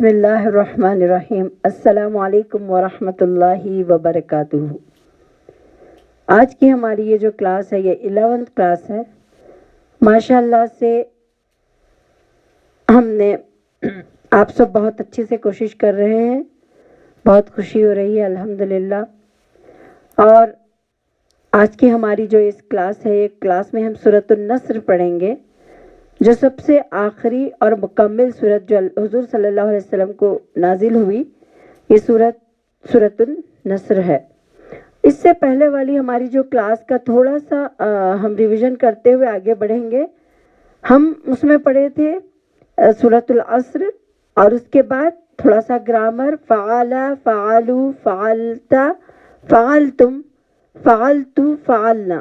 بسم اللہ الرحمن الرحیم۔ السلام علیکم ورحمۃ اللہ وبرکاتہ۔ آج کی ہماری یہ جو کلاس ہے یہ 11th کلاس ہے۔ ماشاء اللہ سے ہم نے آپ سب بہت اچھے سے کوشش کر رہے ہیں، بہت خوشی ہو رہی ہے الحمدللہ۔ اور آج کی ہماری جو اس کلاس ہے، ایک کلاس میں ہم سورۃ النصر پڑھیں گے، جو سب سے آخری اور مکمل سورت جو حضور صلی اللہ علیہ وسلم کو نازل ہوئی، یہ سورۃ النصر ہے۔ اس سے پہلے والی ہماری جو کلاس کا تھوڑا سا ہم ریویژن کرتے ہوئے آگے بڑھیں گے۔ ہم اس میں پڑھے تھے سورۃ العصر، اور اس کے بعد تھوڑا سا گرامر، فعل، فعلوا، فعلت، فعلتم، فعلت، فعلنا۔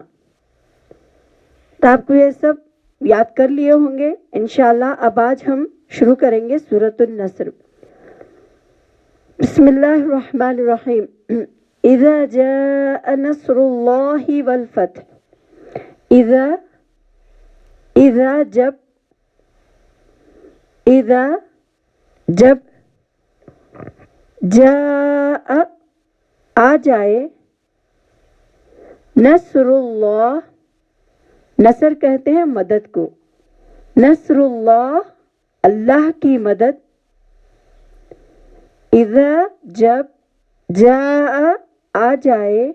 تو آپ کو یہ سب یاد کر لیے ہوں گے انشاءاللہ۔ اب آج ہم شروع کریں گے سورۃ النصر۔ بسم اللہ الرحمن الرحیم۔ اذا جاء نصر اللہ والفتح۔ اذا جب جاء آ جائے، نصر اللہ، نصر کہتے ہیں مدد کو، نصر اللہ، اللہ کی مدد، اذا جب جاء آ جائے،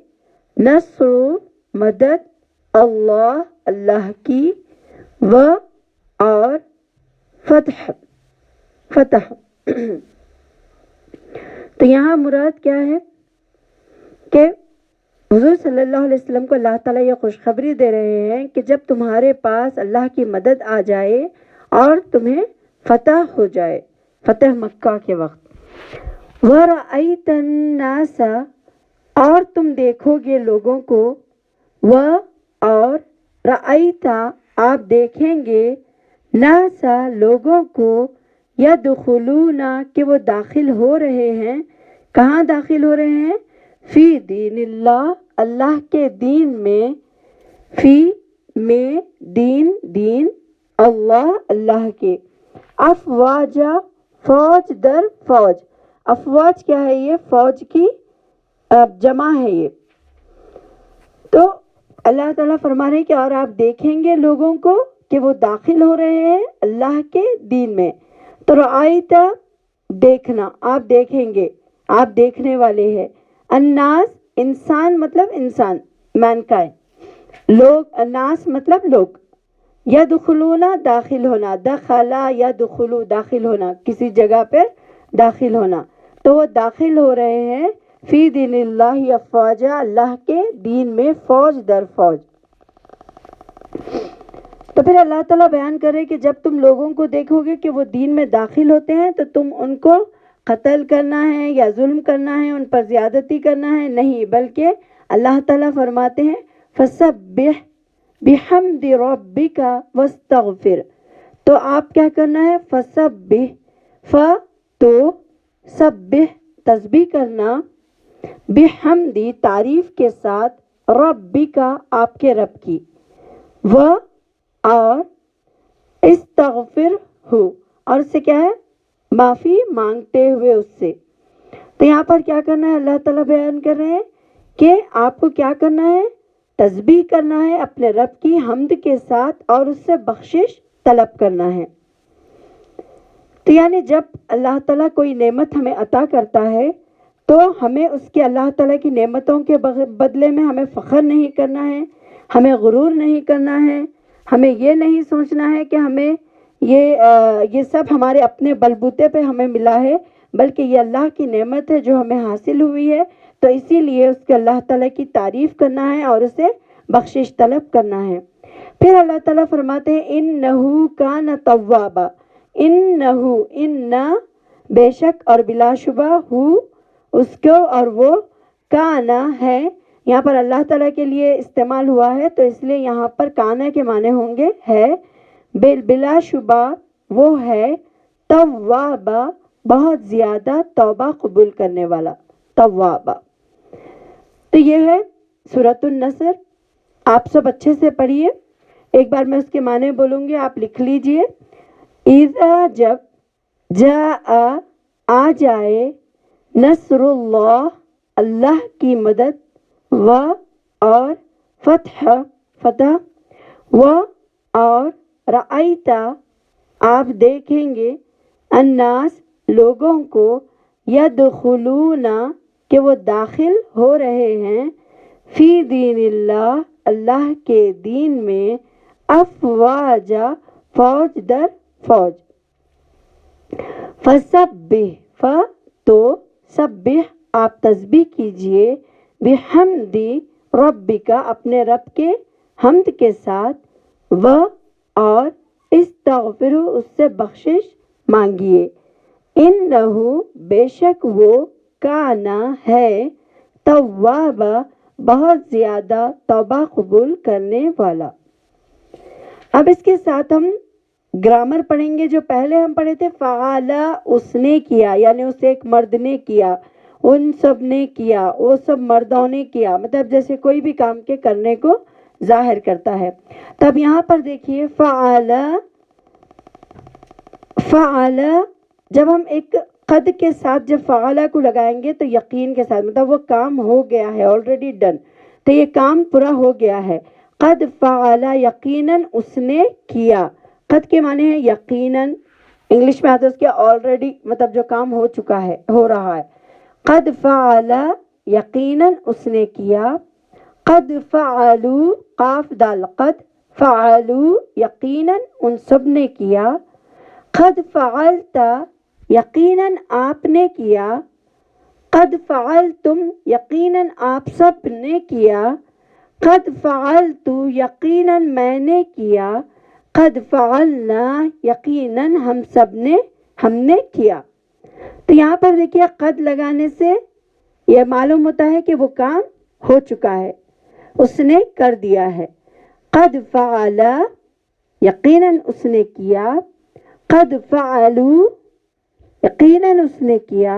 نصر مدد، اللہ اللہ کی، اور فتح تو یہاں مراد کیا ہے کہ حضور صلی اللہ علیہ وسلم کو اللہ تعالیٰ یہ خوشخبری دے رہے ہیں کہ جب تمہارے پاس اللہ کی مدد آ جائے اور تمہیں فتح ہو جائے، فتح مکہ کے وقت، وَرَأَيْتَ النَّاسَ، اور تم دیکھو گے لوگوں کو، اور رأیت، آپ دیکھیں گے، نَاسَ، لوگوں کو، یدخلون، کہ وہ داخل ہو رہے ہیں، کہاں داخل ہو رہے ہیں؟ فی دین اللہ، اللہ کے دین میں، فی میں دین اللہ اللہ کے، افواجا، فوج در فوج، افواج کیا ہے؟ یہ فوج کی جمع ہے یہ۔ تو اللہ تعالیٰ فرما رہے ہیں کہ اور آپ دیکھیں گے لوگوں کو کہ وہ داخل ہو رہے ہیں اللہ کے دین میں۔ تو رأیت، دیکھنا، آپ دیکھیں گے، آپ دیکھنے والے ہیں، الناس، انسان مطلب انسان، مینکائنڈ، لوگ، الناس مطلب لوگ، یدخلون، داخل ہونا، دخلا یدخلو، داخل ہونا، کسی جگہ پر داخل ہونا، تو وہ داخل ہو رہے ہیں فی دین اللہ افواجا، اللہ کے دین میں فوج در فوج۔ تو پھر اللہ تعالیٰ بیان کرے کہ جب تم لوگوں کو دیکھو گے کہ وہ دین میں داخل ہوتے ہیں تو تم ان کو قتل کرنا ہے یا ظلم کرنا ہے، ان پر زیادتی کرنا ہے، نہیں، بلکہ اللہ تعالیٰ فرماتے ہیں فَسَبِّحْ بِحَمْدِ رَبِّكَ وَاسْتَغْفِرْ، تو آپ کیا کرنا ہے؟ فَسَبِّحْ، تو سبح، تسبیح کرنا، بحمدی، تعریف کے ساتھ، ربک، آپ کے رب کی، اور استغفر ہو، اور اس سے کیا ہے؟ معافی مانگتے ہوئے اس سے۔ تو یہاں پر کیا کرنا ہے؟ اللہ تعالیٰ بیان کر رہے ہیں کہ آپ کو کیا کرنا ہے؟ تسبیح کرنا ہے اپنے رب کی حمد کے ساتھ، اور اس سے بخشش طلب کرنا ہے۔ تو یعنی جب اللہ تعالیٰ کوئی نعمت ہمیں عطا کرتا ہے تو ہمیں اس کے، اللہ تعالیٰ کی نعمتوں کے بدلے میں ہمیں فخر نہیں کرنا ہے، ہمیں غرور نہیں کرنا ہے، ہمیں یہ نہیں سوچنا ہے کہ ہمیں یہ سب ہمارے اپنے بلبوتے پہ ہمیں ملا ہے، بلکہ یہ اللہ کی نعمت ہے جو ہمیں حاصل ہوئی ہے، تو اسی لیے اس کے اللہ تعالیٰ کی تعریف کرنا ہے اور اسے بخشش طلب کرنا ہے۔ پھر اللہ تعالیٰ فرماتے ہیں انہو کان توابا، انہو، ان، بے شک اور بلا شبہ، ہو، اس کو، اور وہ، کانا ہے، یہاں پر اللہ تعالیٰ کے لیے استعمال ہوا ہے تو اس لیے یہاں پر کانا کے معنی ہوں گے ہے، بلا شبہ وہ ہے، توابا، بہت زیادہ توبہ قبول کرنے والا، توابا۔ تو یہ ہے سورۃ النصر، آپ سب اچھے سے پڑھیے، ایک بار میں اس کے معنی بولوں گی، آپ لکھ لیجئے۔ اذا، جب، جاء آ جائے نصر اللہ اللہ کی مدد و اور فتح و اور رأیتا آپ دیکھیں گے الناس لوگوں کو یدخلون کہ وہ داخل ہو رہے ہیں فی دین اللہ اللہ کے دین میں افواجا فوج در فوج فسبح تو سبح آپ تسبیح کیجئے بحمدی ربک اپنے رب کے حمد کے ساتھ و اور استغفر اس سے بخشش مانگیے انہو بے شک وہ کانا ہے توابا بہت زیادہ توبہ قبول کرنے والا۔ اب اس کے ساتھ ہم گرامر پڑھیں گے جو پہلے ہم پڑھے تھے فعالا اس نے کیا یعنی اس ایک مرد نے کیا ان سب نے کیا وہ سب مردوں نے کیا مطلب جیسے کوئی بھی کام کے کرنے کو ظاہر کرتا ہے۔ تب یہاں پر دیکھیے فعالا جب ہم ایک قد کے ساتھ جب فعالا کو لگائیں گے تو یقین کے ساتھ مطلب وہ کام ہو گیا ہے آلریڈی ڈن تو یہ کام پورا ہو گیا ہے۔ قد فعالا یقیناً اس نے کیا قد کے معنی ہے یقیناً انگلش میں آتا ہے اس کے آلریڈی مطلب جو کام ہو چکا ہے ہو رہا ہے۔ قد فعالا یقیناً اس نے کیا قد فعلو قاف دال قد فعلو یقیناً ان سب نے کیا قد فعلتا یقیناً آپ نے کیا قد فعلتم یقیناً آپ سب نے کیا قد فعلتو یقیناً میں نے کیا قد فعلنا یقیناً ہم نے کیا۔ تو یہاں پر دیکھیے قد لگانے سے یہ معلوم ہوتا ہے کہ وہ کام ہو چکا ہے اس نے کر دیا ہے۔ قد فعلا یقیناً اس نے کیا قد فعلو یقیناً اس نے کیا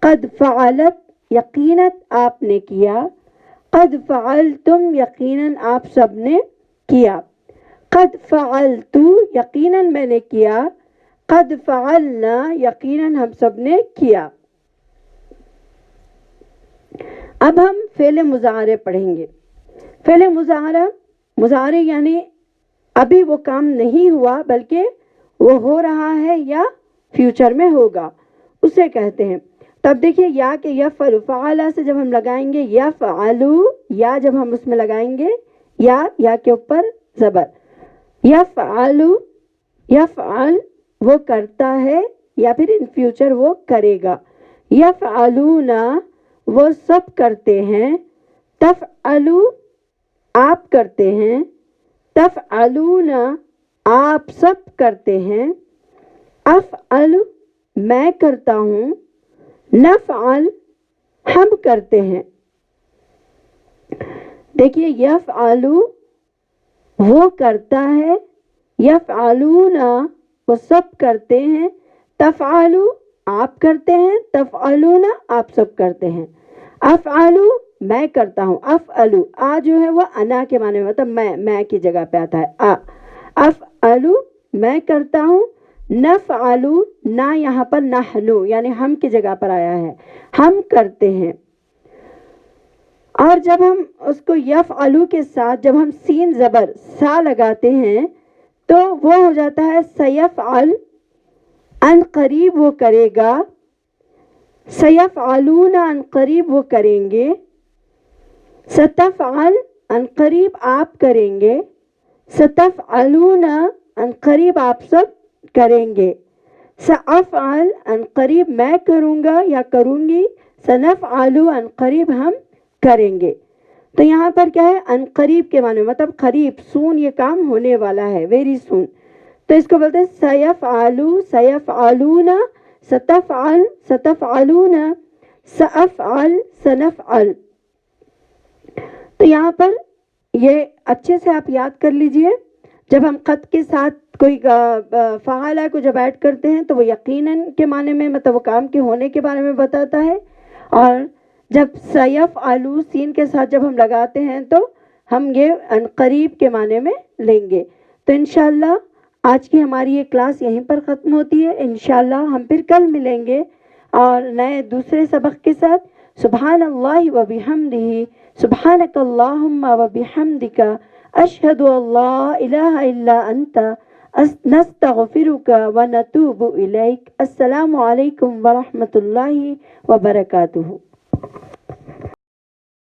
قد فعلت یقیناً آپ نے کیا قد فعلتم یقیناً آپ سب نے کیا قد فعلتو یقیناً میں نے کیا قد فعلنا یقیناً ہم سب نے کیا۔ اب ہم فعل مضارع پڑھیں گے۔ فعل مضارع یعنی ابھی وہ کام نہیں ہوا بلکہ وہ ہو رہا ہے یا فیوچر میں ہوگا اسے کہتے ہیں۔ تب دیکھیے یا کہ یفعل فعلا سے جب ہم لگائیں گے یفعلو یا جب ہم اس میں لگائیں گے یا کے اوپر زبر یفعلو یفعل وہ کرتا ہے یا پھر ان فیوچر وہ کرے گا یفعلون وہ سب کرتے ہیں تفعلو آپ کرتے ہیں تفعلون آپ سب کرتے ہیں افعل میں کرتا ہوں نفعل ہم کرتے ہیں۔ دیکھیے یفعلو وہ کرتا ہے یفعلون وہ سب کرتے ہیں تفعلو آپ کرتے ہیں تفعلون آپ سب کرتے ہیں افعلو میں کرتا ہوں افعلو آ جو ہے وہ انا کے معنی میں مطلب میں کی جگہ پہ آتا ہے افعلو میں کرتا ہوں نفعلو نہ یہاں پر نحنو یعنی ہم کی جگہ پر آیا ہے ہم کرتے ہیں۔ اور جب ہم اس کو یفعلو کے ساتھ جب ہم سین زبر سا لگاتے ہیں تو وہ ہو جاتا ہے سیفعل ان قریب وہ کرے گا سیفعلون ان قریب وہ کریں گے ستفعل ان قریب آپ کریں گے ستفعلون ان قریب آپ سب کریں گے سأفعل ان قریب میں کروں گا یا کروں گی سنفعل ان قریب ہم کریں گے۔ تو یہاں پر کیا ہے ان قریب کے معنی مطلب قریب سون یہ کام ہونے والا ہے ویری سون تو اس کو بولتے ہیں سیفعلو سیفعلون ستفعل ستفعلون سأفعل سنفعل۔ تو یہاں پر یہ اچھے سے آپ یاد کر لیجئے جب ہم قد کے ساتھ کوئی فعالہ کو جب ایڈ کرتے ہیں تو وہ یقیناً کے معنی میں مطلب وہ کام کے ہونے کے بارے میں بتاتا ہے اور جب سیفعلو سین کے ساتھ جب ہم لگاتے ہیں تو ہم یہ ان قریب کے معنی میں لیں گے۔ تو انشاءاللہ آج کی ہماری یہ کلاس یہیں پر ختم ہوتی ہے انشاءاللہ ہم پھر کل ملیں گے اور نئے دوسرے سبق کے ساتھ سبحان اللہ و بحمدہ سبحانک اللہم و بحمدک اشہد ان لا الہ الا انت نستغفرک و نتوب الیک۔ السلام علیکم ورحمۃ اللہ وبرکاتہ۔